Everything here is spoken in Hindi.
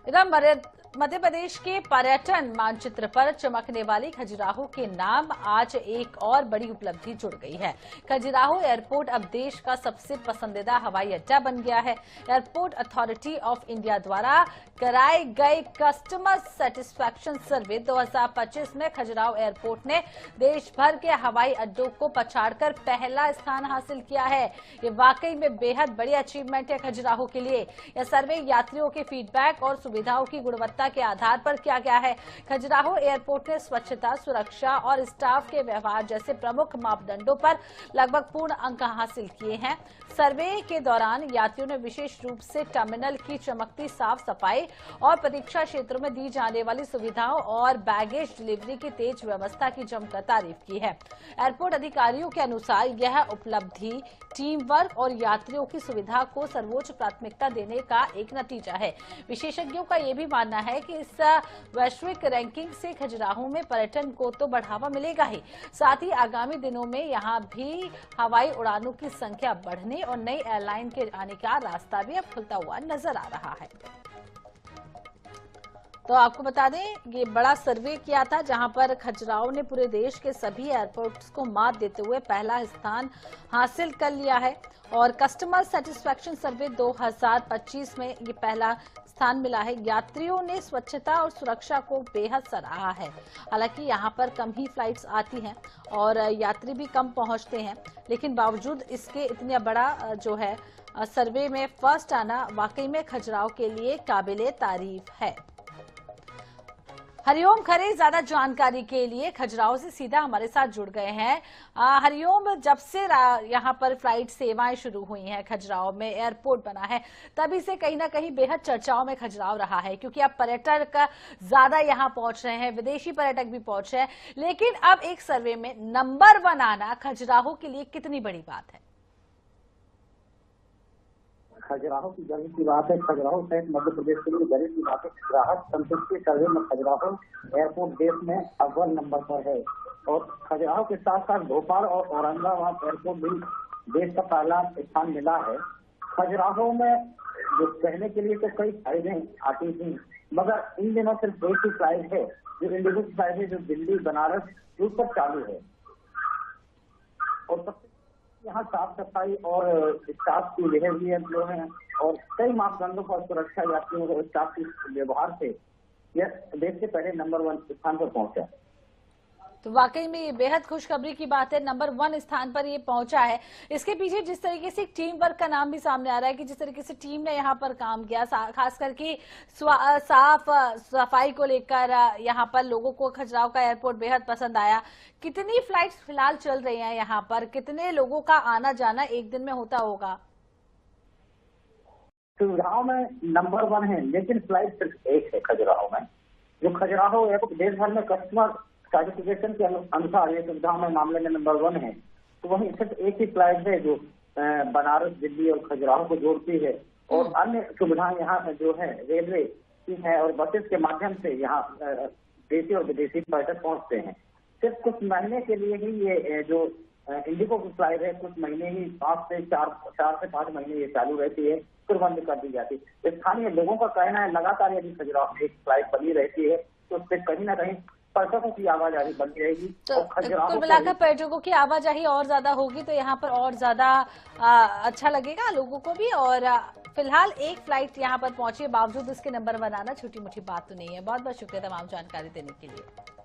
इधर मध्य प्रदेश के पर्यटन मानचित्र पर चमकने वाली खजुराहो के नाम आज एक और बड़ी उपलब्धि जुड़ गई है। खजुराहो एयरपोर्ट अब देश का सबसे पसंदीदा हवाई अड्डा बन गया है। एयरपोर्ट अथॉरिटी ऑफ इंडिया द्वारा कराए गए कस्टमर सेटिस्फैक्शन सर्वे 2025 में खजुराहो एयरपोर्ट ने देश भर के हवाई अड्डों को पछाड़कर पहला स्थान हासिल किया है। ये वाकई में बेहद बड़ी अचीवमेंट है खजुराहो के लिए। यह सर्वे यात्रियों के फीडबैक और सुविधाओं की गुणवत्ता के आधार पर किया गया है। खजुराहो एयरपोर्ट ने स्वच्छता, सुरक्षा और स्टाफ के व्यवहार जैसे प्रमुख मापदंडों पर लगभग पूर्ण अंक हासिल किए हैं। सर्वे के दौरान यात्रियों ने विशेष रूप से टर्मिनल की चमकती साफ सफाई और प्रतीक्षा क्षेत्रों में दी जाने वाली सुविधाओं और बैगेज डिलीवरी की तेज व्यवस्था की जमकर तारीफ की है। एयरपोर्ट अधिकारियों के अनुसार यह उपलब्धि टीम वर्क और यात्रियों की सुविधा को सर्वोच्च प्राथमिकता देने का एक नतीजा है। विशेषज्ञों का यह भी मानना है कि इस वैश्विक रैंकिंग से खजुराहो में पर्यटन को तो बढ़ावा मिलेगा ही, साथ ही आगामी दिनों में यहां भी हवाई उड़ानों की संख्या बढ़ने और नई एयरलाइन के आने का रास्ता भी अब खुलता हुआ नजर आ रहा है। तो आपको बता दें, ये बड़ा सर्वे किया था जहां पर खजुराहो ने पूरे देश के सभी एयरपोर्ट्स को मात देते हुए पहला स्थान हासिल कर लिया है और कस्टमर सेटिस्फैक्शन सर्वे 2025 में ये पहला स्थान मिला है। यात्रियों ने स्वच्छता और सुरक्षा को बेहद सराहा है। हालांकि यहां पर कम ही फ्लाइट्स आती हैं और यात्री भी कम पहुंचते हैं, लेकिन बावजूद इसके इतना बड़ा जो है सर्वे में फर्स्ट आना वाकई में खजुराहो के लिए काबिले तारीफ है। हरिओम खरे ज्यादा जानकारी के लिए खजुराहो से सीधा हमारे साथ जुड़ गए हैं। हरिओम, जब से यहाँ पर फ्लाइट सेवाएं शुरू हुई हैं, खजुराहो में एयरपोर्ट बना है, तभी से कहीं ना कहीं बेहद चर्चाओं में खजुराहो रहा है, क्योंकि अब पर्यटक ज्यादा यहाँ पहुंच रहे हैं, विदेशी पर्यटक भी पहुंच रहे हैं। लेकिन अब एक सर्वे में नंबर 1 आना खजुराहो के लिए कितनी बड़ी बात है? खजुराहो की गर्व की बात है। खजुराहो सहित मध्य प्रदेश के लिए गर्व की बात है। ग्राहक संतुष्टि सर्वे में खजुराहो एयरपोर्ट देश में अव्वल नंबर पर है और खजुराहो के साथ साथ भोपाल और औरंगाबाद एयरपोर्ट भी देश का पहला स्थान मिला है। खजुराहो में जो कहने के लिए तो कई फ्लाइटें आती थी, मगर इन दिनों सिर्फ एक ही फ्लाइट है जो इंडिगो की फ्लाइट है, जो दिल्ली बनारस रूट पर चालू है। और यहाँ साफ सफाई और स्टाफ की बिहेवियर जो है और कई मापदंडों पर सुरक्षा यात्रियों और स्टाफ के व्यवहार से यह देश के पहले नंबर 1 स्थान पर पहुंचा। तो वाकई में ये बेहद खुशखबरी की बात है, नंबर 1 स्थान पर ये पहुंचा है। इसके पीछे जिस तरीके से टीम वर्क का नाम भी सामने आ रहा है कि जिस तरीके से टीम ने यहाँ पर काम किया, खास करके साफ सफाई को लेकर यहाँ पर लोगों को खजुराहो का एयरपोर्ट बेहद पसंद आया। कितनी फ्लाइट्स फिलहाल चल रही हैं यहाँ पर? कितने लोगों का आना जाना एक दिन में होता होगा? खजुराहो में नंबर 1 है, लेकिन फ्लाइट सिर्फ एक है खजुराहो में। जो खजुराहो एयरपोर्ट देश भर में कस्टमर सर्टिफिकेशन के अनुसार ये सुविधाओं में मामले में नंबर 1 है, तो वहीं सिर्फ एक ही फ्लाइट है जो बनारस, दिल्ली और खजुराहो को जोड़ती है और अन्य सुविधाएं यहाँ जो है रेलवे की है और बसेस के माध्यम से यहाँ देशी और विदेशी पर्यटक पहुंचते हैं। सिर्फ कुछ महीने के लिए ही ये जो इंडिगो की फ्लाइट है, कुछ महीने ही 4 से 5 महीने ये चालू रहती है, फिर बंद कर दी जाती है। स्थानीय लोगों का कहना है लगातार यदि खजुराहो में एक फ्लाइट बनी रहती है तो उससे कहीं ना कहीं पर्यटकों की आवाजाही बनी रहेगी। तो कुल मिलाकर पर्यटकों की आवाजाही और ज्यादा होगी तो यहाँ पर और ज्यादा अच्छा लगेगा लोगों को भी। और फिलहाल एक फ्लाइट यहाँ पर पहुंची है, बावजूद इसके नंबर 1 आना छोटी मोटी बात तो नहीं है। बहुत बहुत शुक्रिया तमाम जानकारी देने के लिए।